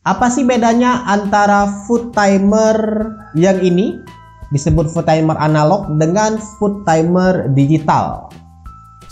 Apa sih bedanya antara food timer yang ini disebut food timer analog dengan food timer digital?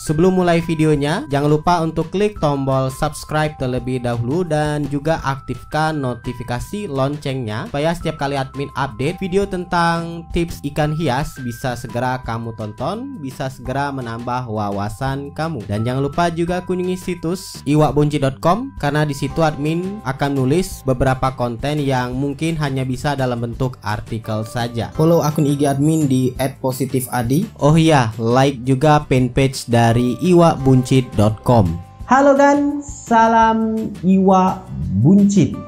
Sebelum mulai videonya, jangan lupa untuk klik tombol subscribe terlebih dahulu dan juga aktifkan notifikasi loncengnya supaya setiap kali admin update video tentang tips ikan hias bisa segera kamu tonton, bisa segera menambah wawasan kamu. Dan jangan lupa juga kunjungi situs iwakbuncit.com karena di situ admin akan nulis beberapa konten yang mungkin hanya bisa dalam bentuk artikel saja. Follow akun IG admin di @positifadi. Oh iya, like juga fanpage dari iwakbuncit.com. Halo kan, salam Iwak Buncit.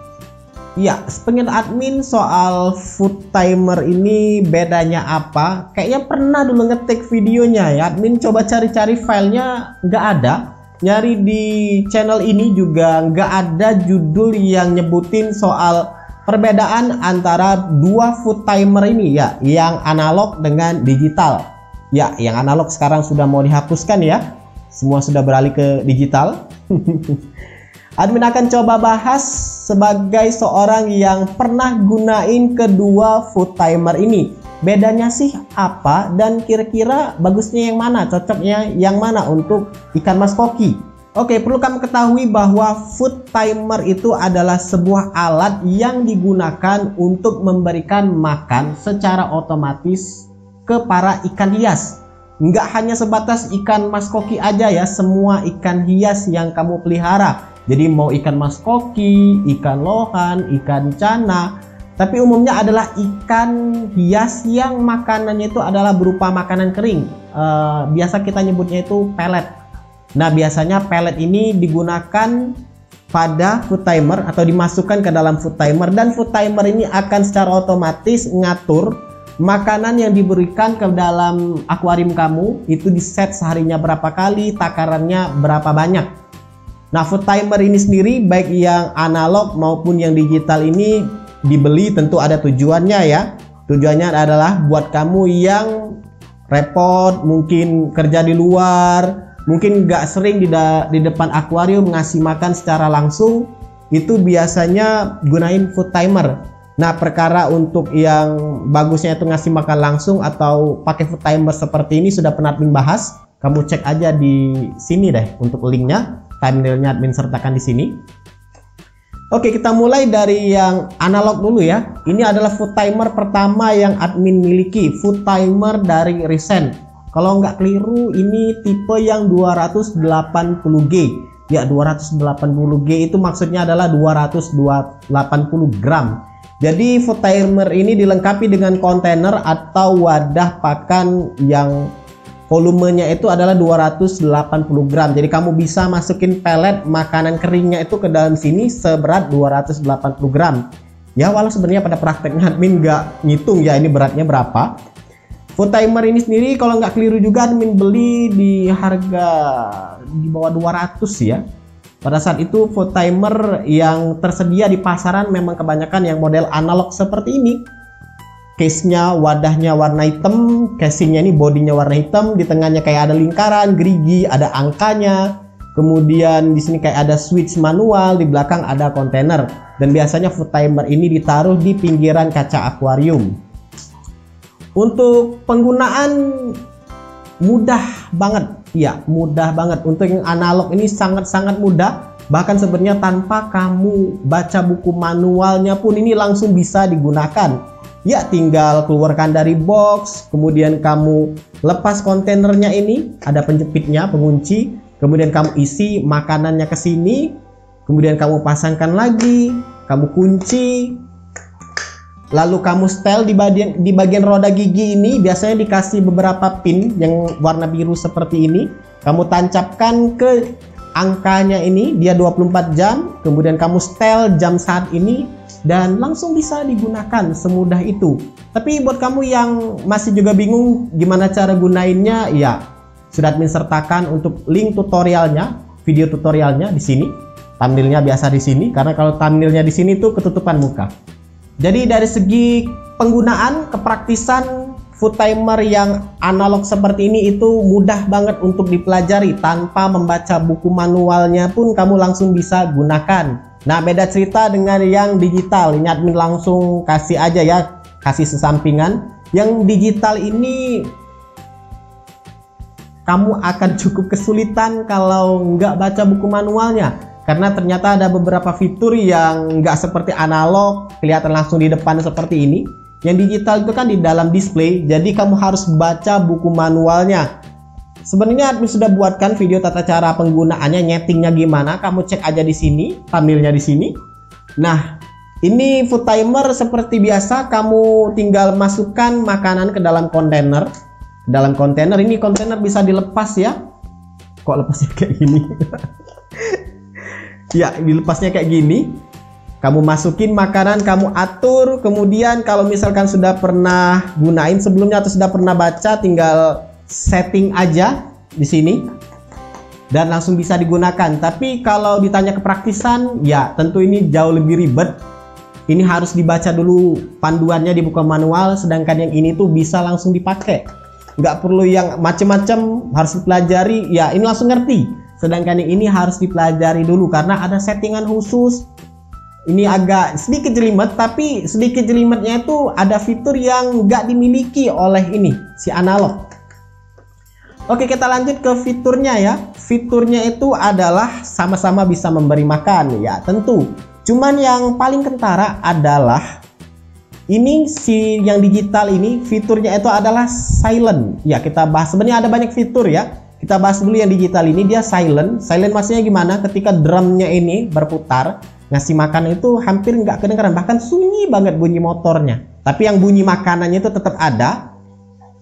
Ya, sepengin admin soal food timer ini bedanya apa? Kayaknya pernah dulu ngetik videonya ya. Admin coba cari-cari filenya, nggak ada. Nyari di channel ini juga nggak ada judul yang nyebutin soal perbedaan antara dua food timer ini ya, yang analog dengan digital. Ya, yang analog sekarang sudah mau dihapuskan ya. Semua sudah beralih ke digital. Admin akan coba bahas sebagai seorang yang pernah gunain kedua food timer ini. Bedanya sih apa dan kira-kira bagusnya yang mana, cocoknya yang mana untuk ikan mas koki. Oke, perlu kamu ketahui bahwa food timer itu adalah sebuah alat yang digunakan untuk memberikan makan secara otomatis ke para ikan hias. Nggak hanya sebatas ikan mas koki aja ya, semua ikan hias yang kamu pelihara. Jadi mau ikan mas koki, ikan lohan, ikan cana, tapi umumnya adalah ikan hias yang makanannya itu adalah berupa makanan kering. Biasa kita nyebutnya itu pelet. Nah, biasanya pelet ini digunakan pada food timer atau dimasukkan ke dalam food timer, dan food timer ini akan secara otomatis ngatur makanan yang diberikan ke dalam akuarium kamu itu diset seharinya berapa kali, takarannya berapa banyak. Nah, food timer ini sendiri baik yang analog maupun yang digital ini dibeli tentu ada tujuannya ya. Tujuannya adalah buat kamu yang repot, mungkin kerja di luar, mungkin nggak sering di depan akuarium ngasih makan secara langsung, itu biasanya gunain food timer. Nah, perkara untuk yang bagusnya itu ngasih makan langsung atau pakai food timer seperti ini sudah pernah admin bahas. Kamu cek aja di sini deh untuk linknya, thumbnailnya admin sertakan di sini. Oke, kita mulai dari yang analog dulu ya. Ini adalah food timer pertama yang admin miliki, food timer dari Recent. Kalau nggak keliru ini tipe yang 280G. Ya, 280G itu maksudnya adalah 280 gram. Jadi food timer ini dilengkapi dengan kontainer atau wadah pakan yang volumenya itu adalah 280 gram. Jadi kamu bisa masukin pelet makanan keringnya itu ke dalam sini seberat 280 gram. Ya, walau sebenarnya pada prakteknya admin nggak ngitung ya ini beratnya berapa. Food timer ini sendiri kalau nggak keliru juga admin beli di harga di bawah 200 ya. Pada saat itu food timer yang tersedia di pasaran memang kebanyakan yang model analog seperti ini. Case-nya, wadahnya warna hitam, casingnya ini bodinya warna hitam, di tengahnya kayak ada lingkaran, gerigi, ada angkanya. Kemudian di sini kayak ada switch manual, di belakang ada kontainer. Dan biasanya food timer ini ditaruh di pinggiran kaca akuarium. Untuk penggunaan mudah banget. Ya, mudah banget. Untuk yang analog ini sangat-sangat mudah. Bahkan sebenarnya tanpa kamu baca buku manualnya pun ini langsung bisa digunakan. Ya, tinggal keluarkan dari box, kemudian kamu lepas kontainernya ini, ada penjepitnya, pengunci, kemudian kamu isi makanannya ke sini, kemudian kamu pasangkan lagi, kamu kunci. Lalu kamu setel di bagian roda gigi ini, biasanya dikasih beberapa pin yang warna biru seperti ini. Kamu tancapkan ke angkanya ini, dia 24 jam, kemudian kamu setel jam saat ini dan langsung bisa digunakan semudah itu. Tapi buat kamu yang masih juga bingung gimana cara gunainnya, ya sudah admin sertakan untuk link tutorialnya, video tutorialnya di sini. Thumbnailnya biasa di sini, karena kalau thumbnailnya di sini tuh ketutupan muka. Jadi dari segi penggunaan, kepraktisan food timer yang analog seperti ini itu mudah banget untuk dipelajari. Tanpa membaca buku manualnya pun kamu langsung bisa gunakan. Nah, beda cerita dengan yang digital. Ini admin langsung kasih aja ya, kasih sesampingan. Yang digital ini kamu akan cukup kesulitan kalau nggak baca buku manualnya, karena ternyata ada beberapa fitur yang nggak seperti analog kelihatan langsung di depan seperti ini. Yang digital itu kan di dalam display, jadi kamu harus baca buku manualnya. Sebenarnya admin sudah buatkan video tata cara penggunaannya, nyetingnya gimana, kamu cek aja di sini, thumbnailnya di sini. Nah, ini food timer seperti biasa, kamu tinggal masukkan makanan ke dalam kontainer. Dalam kontainer ini, kontainer bisa dilepas ya. Kok lepasnya kayak gini? Ya, dilepasnya kayak gini. Kamu masukin makanan, kamu atur. Kemudian kalau misalkan sudah pernah gunain sebelumnya atau sudah pernah baca, tinggal setting aja di sini dan langsung bisa digunakan. Tapi kalau ditanya kepraktisan, ya tentu ini jauh lebih ribet. Ini harus dibaca dulu panduannya di buku manual, sedangkan yang ini tuh bisa langsung dipakai. Nggak perlu yang macem-macem harus dipelajari, ya ini langsung ngerti. Sedangkan yang ini harus dipelajari dulu karena ada settingan khusus. Ini agak sedikit jelimet, tapi sedikit jelimetnya itu ada fitur yang nggak dimiliki oleh ini si analog. Oke, kita lanjut ke fiturnya ya. Fiturnya itu adalah sama-sama bisa memberi makan ya, tentu. Cuman yang paling kentara adalah ini si yang digital ini, fiturnya itu adalah silent. Ya, kita bahas, sebenarnya ada banyak fitur ya. Kita bahas dulu yang digital ini, dia silent. Silent maksudnya gimana? Ketika drumnya ini berputar, ngasih makan itu hampir nggak kedengaran, bahkan sunyi banget bunyi motornya. Tapi yang bunyi makanannya itu tetap ada.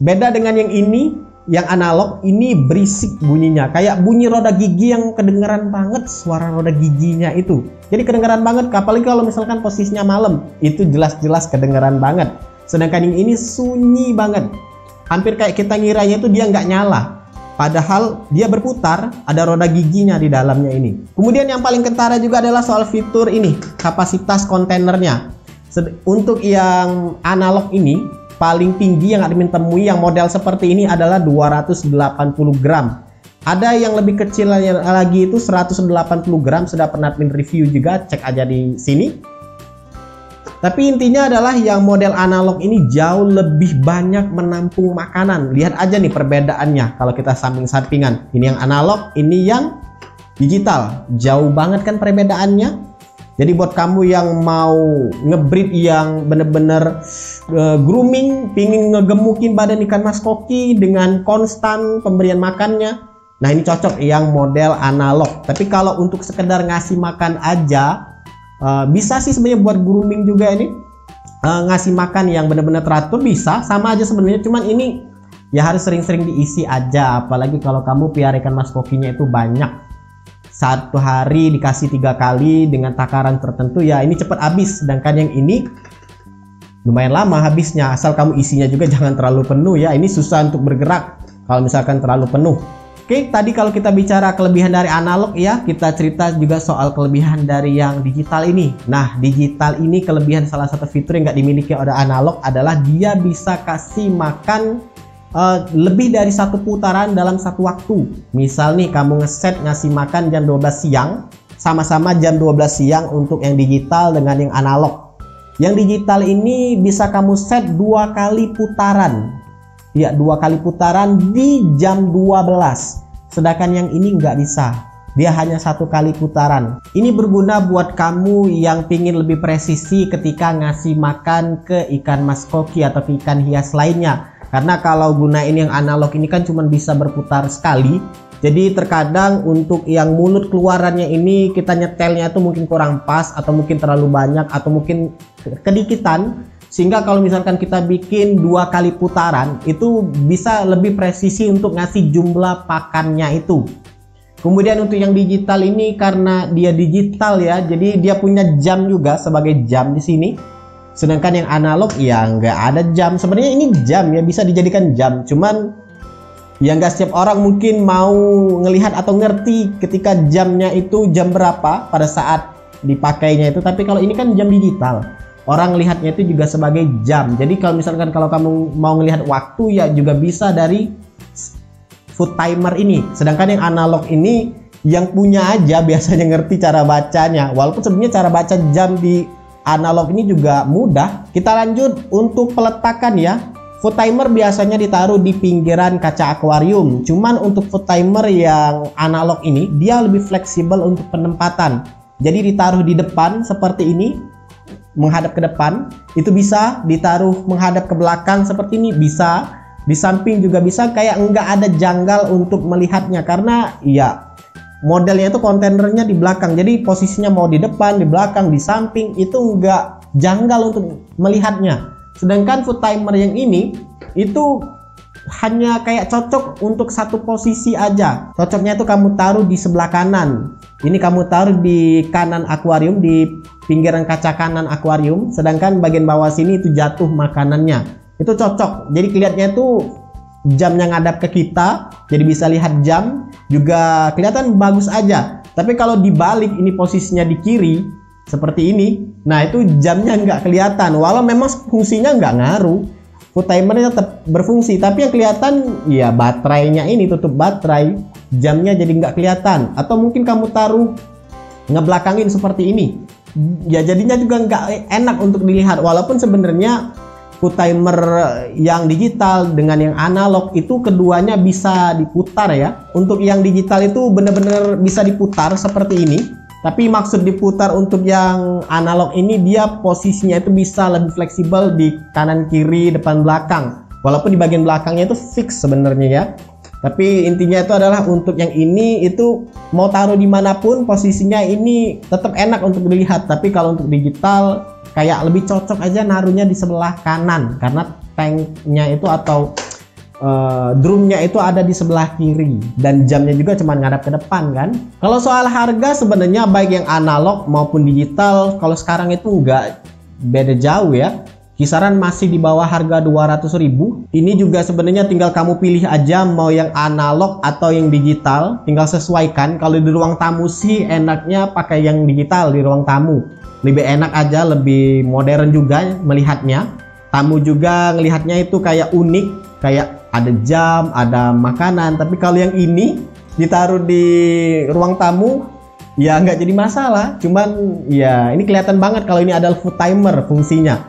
Beda dengan yang ini. Yang analog ini berisik bunyinya, kayak bunyi roda gigi yang kedengeran banget, suara roda giginya itu. Jadi kedengeran banget, apalagi kalau misalkan posisinya malam, itu jelas-jelas kedengeran banget. Sedangkan yang ini sunyi banget, hampir kayak kita ngiranya itu dia nggak nyala, padahal dia berputar, ada roda giginya di dalamnya ini. Kemudian yang paling kentara juga adalah soal fitur ini, kapasitas kontainernya. Untuk yang analog ini paling tinggi yang admin temui yang model seperti ini adalah 280 gram. Ada yang lebih kecil lagi itu 180 gram, sudah pernah admin review juga, cek aja di sini. Tapi intinya adalah yang model analog ini jauh lebih banyak menampung makanan. Lihat aja nih perbedaannya kalau kita samping-sampingan. Ini yang analog, ini yang digital. Jauh banget kan perbedaannya. Jadi buat kamu yang mau ngebreed yang bener-bener grooming, pingin ngegemukin badan ikan mas koki dengan konstan pemberian makannya, nah ini cocok yang model analog. Tapi kalau untuk sekedar ngasih makan aja, bisa sih sebenarnya buat grooming juga ini. Ngasih makan yang bener-bener teratur bisa, sama aja sebenarnya, cuman ini ya harus sering-sering diisi aja. Apalagi kalau kamu piara ikan mas kokinya itu banyak. Satu hari dikasih 3 kali dengan takaran tertentu, ya ini cepat habis. Sedangkan yang ini lumayan lama habisnya, asal kamu isinya juga jangan terlalu penuh ya. Ini susah untuk bergerak kalau misalkan terlalu penuh. Oke, tadi kalau kita bicara kelebihan dari analog ya, kita cerita juga soal kelebihan dari yang digital ini. Nah, digital ini kelebihan salah satu fitur yang nggak dimiliki oleh analog adalah dia bisa kasih makan lebih dari satu putaran dalam satu waktu. Misal nih kamu ngeset ngasih makan jam 12 siang, sama-sama jam 12 siang untuk yang digital dengan yang analog. Yang digital ini bisa kamu set 2 kali putaran. Ya, 2 kali putaran di jam 12. Sedangkan yang ini nggak bisa. Dia hanya 1 kali putaran. Ini berguna buat kamu yang pingin lebih presisi ketika ngasih makan ke ikan mas koki atau ke ikan hias lainnya. Karena kalau gunain yang analog ini kan cuma bisa berputar sekali. Jadi terkadang untuk yang mulut keluarannya ini kita nyetelnya itu mungkin kurang pas, atau mungkin terlalu banyak, atau mungkin kedikitan. Sehingga kalau misalkan kita bikin 2 kali putaran, itu bisa lebih presisi untuk ngasih jumlah pakannya itu. Kemudian untuk yang digital ini karena dia digital ya, jadi dia punya jam juga sebagai jam di sini. Sedangkan yang analog ya nggak ada jam. Sebenarnya ini jam ya, bisa dijadikan jam, cuman ya nggak setiap orang mungkin mau ngelihat atau ngerti ketika jamnya itu jam berapa pada saat dipakainya itu. Tapi kalau ini kan jam digital, orang lihatnya itu juga sebagai jam. Jadi kalau misalkan kalau kamu mau ngelihat waktu ya juga bisa dari food timer ini. Sedangkan yang analog ini yang punya aja biasanya ngerti cara bacanya. Walaupun sebenarnya cara baca jam di analog ini juga mudah. Kita lanjut untuk peletakan ya. Foot timer biasanya ditaruh di pinggiran kaca akuarium. Cuman untuk foot timer yang analog ini dia lebih fleksibel untuk penempatan. Jadi ditaruh di depan seperti ini, menghadap ke depan. Itu bisa ditaruh menghadap ke belakang seperti ini, bisa. Di samping juga bisa, kayak enggak ada janggal untuk melihatnya karena ya modelnya itu kontainernya di belakang. Jadi posisinya mau di depan, di belakang, di samping itu enggak janggal untuk melihatnya. Sedangkan foot timer yang ini itu hanya kayak cocok untuk satu posisi aja. Cocoknya itu kamu taruh di sebelah kanan. Ini kamu taruh di kanan akuarium, di pinggiran kaca kanan akuarium. Sedangkan bagian bawah sini itu jatuh makanannya. Itu cocok. Jadi kelihatannya itu jamnya ngadap ke kita. Jadi bisa lihat jam. Juga kelihatan bagus aja. Tapi kalau dibalik ini posisinya di kiri seperti ini, nah itu jamnya nggak kelihatan. Walau memang fungsinya nggak ngaruh, foot timernya tetap berfungsi, tapi yang kelihatan ya baterainya ini, tutup baterai, jamnya jadi nggak kelihatan. Atau mungkin kamu taruh ngebelakangin seperti ini, ya jadinya juga nggak enak untuk dilihat. Walaupun sebenarnya foot timer yang digital dengan yang analog itu keduanya bisa diputar ya. Untuk yang digital itu benar-benar bisa diputar seperti ini. Tapi maksud diputar untuk yang analog ini dia posisinya itu bisa lebih fleksibel di kanan kiri depan belakang. Walaupun di bagian belakangnya itu fix sebenarnya ya. Tapi intinya itu adalah untuk yang ini itu mau taruh dimanapun posisinya ini tetap enak untuk dilihat. Tapi kalau untuk digital kayak lebih cocok aja naruhnya di sebelah kanan karena tanknya itu atau drumnya itu ada di sebelah kiri dan jamnya juga cuma ngadap ke depan kan. Kalau soal harga sebenarnya baik yang analog maupun digital kalau sekarang itu nggak beda jauh ya, kisaran masih di bawah harga 200.000. Ini juga sebenarnya tinggal kamu pilih aja mau yang analog atau yang digital, tinggal sesuaikan. Kalau di ruang tamu sih enaknya pakai yang digital di ruang tamu, lebih enak aja, lebih modern juga melihatnya. Tamu juga ngelihatnya itu kayak unik, kayak ada jam, ada makanan. Tapi kalau yang ini ditaruh di ruang tamu ya nggak jadi masalah. Cuman ya ini kelihatan banget kalau ini adalah foot timer fungsinya.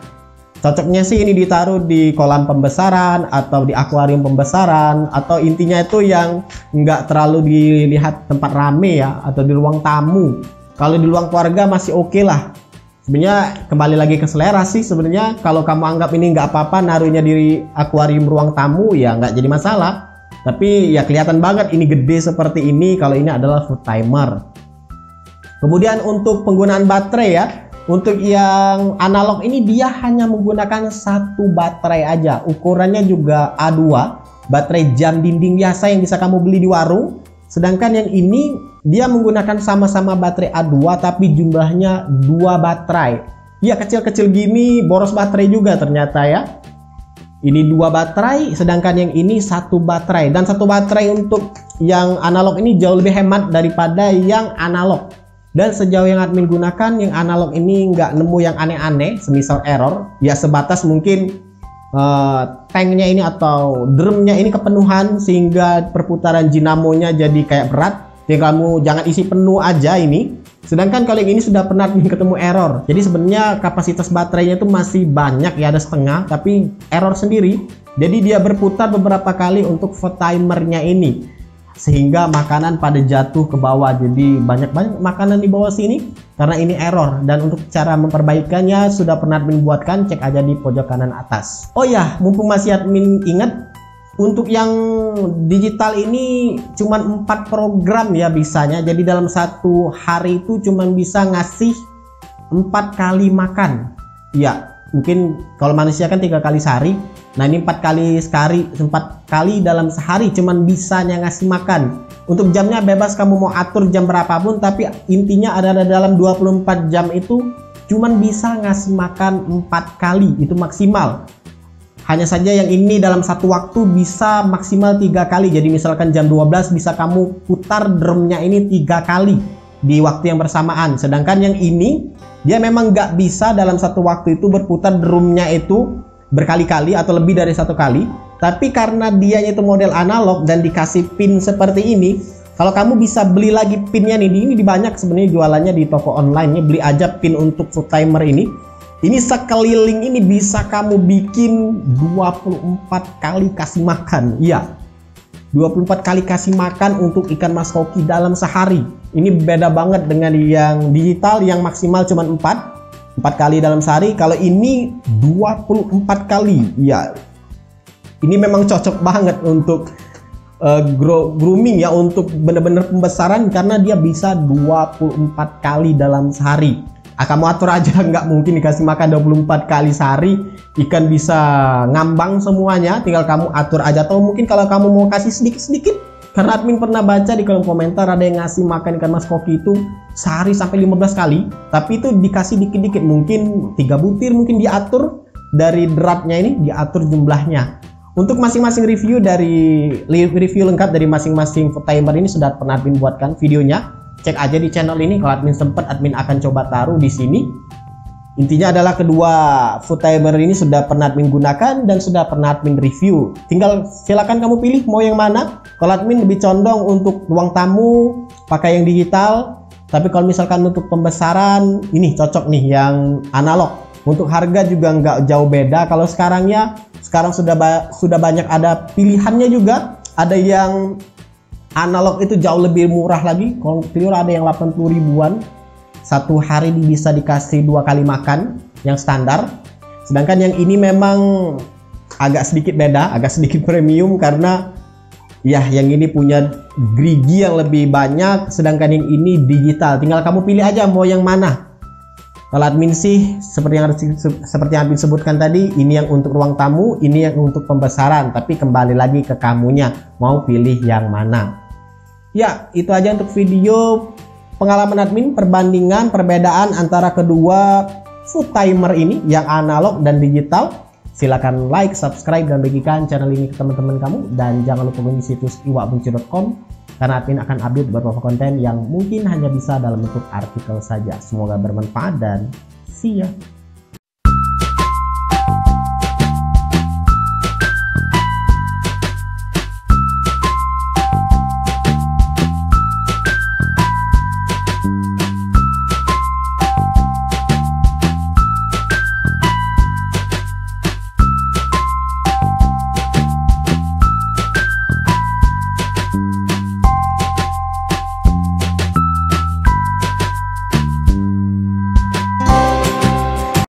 Cocoknya sih ini ditaruh di kolam pembesaran atau di akuarium pembesaran, atau intinya itu yang nggak terlalu dilihat tempat rame ya, atau di ruang tamu. Kalau di ruang keluarga masih oke lah. Sebenarnya kembali lagi ke selera sih sebenarnya. Kalau kamu anggap ini nggak apa-apa naruhnya di akuarium ruang tamu ya nggak jadi masalah. Tapi ya kelihatan banget ini gede seperti ini kalau ini adalah foot timer. Kemudian untuk penggunaan baterai ya, untuk yang analog ini dia hanya menggunakan satu baterai aja. Ukurannya juga A2, baterai jam dinding biasa yang bisa kamu beli di warung. Sedangkan yang ini dia menggunakan sama-sama baterai A2 tapi jumlahnya 2 baterai. Ya kecil-kecil gini boros baterai juga ternyata ya. Ini 2 baterai, sedangkan yang ini 1 baterai. Dan 1 baterai untuk yang analog ini jauh lebih hemat daripada yang analog. Dan sejauh yang admin gunakan yang analog ini nggak nemu yang aneh-aneh semisal error. Ya sebatas mungkin tanknya ini atau drumnya ini kepenuhan sehingga perputaran dinamonya jadi kayak berat. Jadi kamu jangan isi penuh aja ini. Sedangkan kalau yang ini sudah pernah ketemu error. Jadi sebenarnya kapasitas baterainya itu masih banyak ya, ada setengah tapi error sendiri. Jadi dia berputar beberapa kali untuk foot timernya ini sehingga makanan pada jatuh ke bawah. Jadi banyak makanan di bawah sini karena ini error. Dan untuk cara memperbaikannya sudah pernah admin buatkan, cek aja di pojok kanan atas. Oh ya, mumpung masih admin ingat, untuk yang digital ini cuman 4 program ya bisanya. Jadi dalam satu hari itu cuman bisa ngasih 4 kali makan. Ya mungkin kalau manusia kan 3 kali sehari. Nah ini 4 kali dalam sehari cuman bisanya ngasih makan. Untuk jamnya bebas kamu mau atur jam berapapun, tapi intinya adalah dalam 24 jam itu cuman bisa ngasih makan 4 kali, itu maksimal. Hanya saja yang ini dalam satu waktu bisa maksimal 3 kali. Jadi misalkan jam 12 bisa kamu putar drumnya ini 3 kali di waktu yang bersamaan. Sedangkan yang ini dia memang nggak bisa dalam satu waktu itu berputar drumnya itu berkali-kali atau lebih dari 1 kali. Tapi karena dia itu model analog dan dikasih pin seperti ini, Kalau kamu bisa beli lagi pinnya nih, ini di banyak sebenarnya jualannya di toko online nya, beli aja pin untuk food timer ini. Ini sekeliling ini bisa kamu bikin 24 kali kasih makan. Iya, 24 kali kasih makan untuk ikan mas koki dalam sehari. Ini beda banget dengan yang digital yang maksimal cuma 4 kali dalam sehari. Kalau ini 24 kali. Ya, ini memang cocok banget untuk grooming ya, untuk bener-bener pembesaran, karena dia bisa 24 kali dalam sehari. Kamu atur aja, nggak mungkin dikasih makan 24 kali sehari ikan bisa ngambang semuanya. Tinggal kamu atur aja, atau mungkin kalau kamu mau kasih sedikit-sedikit, karena admin pernah baca di kolom komentar ada yang ngasih makan ikan mas koki itu sehari sampai 15 kali, tapi itu dikasih dikit-dikit, mungkin 3 butir, mungkin diatur dari beratnya ini, diatur jumlahnya. Untuk masing-masing review lengkap dari masing-masing food timer ini sudah pernah admin buatkan videonya. Cek aja di channel ini, kalau admin sempat admin akan coba taruh di sini. Intinya adalah kedua food timer ini sudah pernah admin gunakan dan sudah pernah admin review. Tinggal silakan kamu pilih mau yang mana. Kalau admin lebih condong untuk ruang tamu pakai yang digital, tapi kalau misalkan untuk pembesaran ini cocok nih yang analog. Untuk harga juga nggak jauh beda. Kalau sekarang sudah banyak ada pilihannya juga. Ada yang analog itu jauh lebih murah lagi. Kalau telur ada yang 80 ribuan. Satu hari bisa dikasih 2 kali makan yang standar. Sedangkan yang ini memang agak sedikit beda, agak sedikit premium, karena ya yang ini punya gerigi yang lebih banyak, sedangkan yang ini digital. Tinggal kamu pilih aja mau yang mana. Kalau admin sih seperti yang admin sebutkan tadi, ini yang untuk ruang tamu, ini yang untuk pembesaran, tapi kembali lagi ke kamunya mau pilih yang mana. Ya, itu aja untuk video pengalaman admin perbandingan perbedaan antara kedua food timer ini yang analog dan digital. Silakan like, subscribe, dan bagikan channel ini ke teman-teman kamu, dan jangan lupa kunjungi situs iwakbunci.com karena admin akan update beberapa konten yang mungkin hanya bisa dalam bentuk artikel saja. Semoga bermanfaat dan see ya.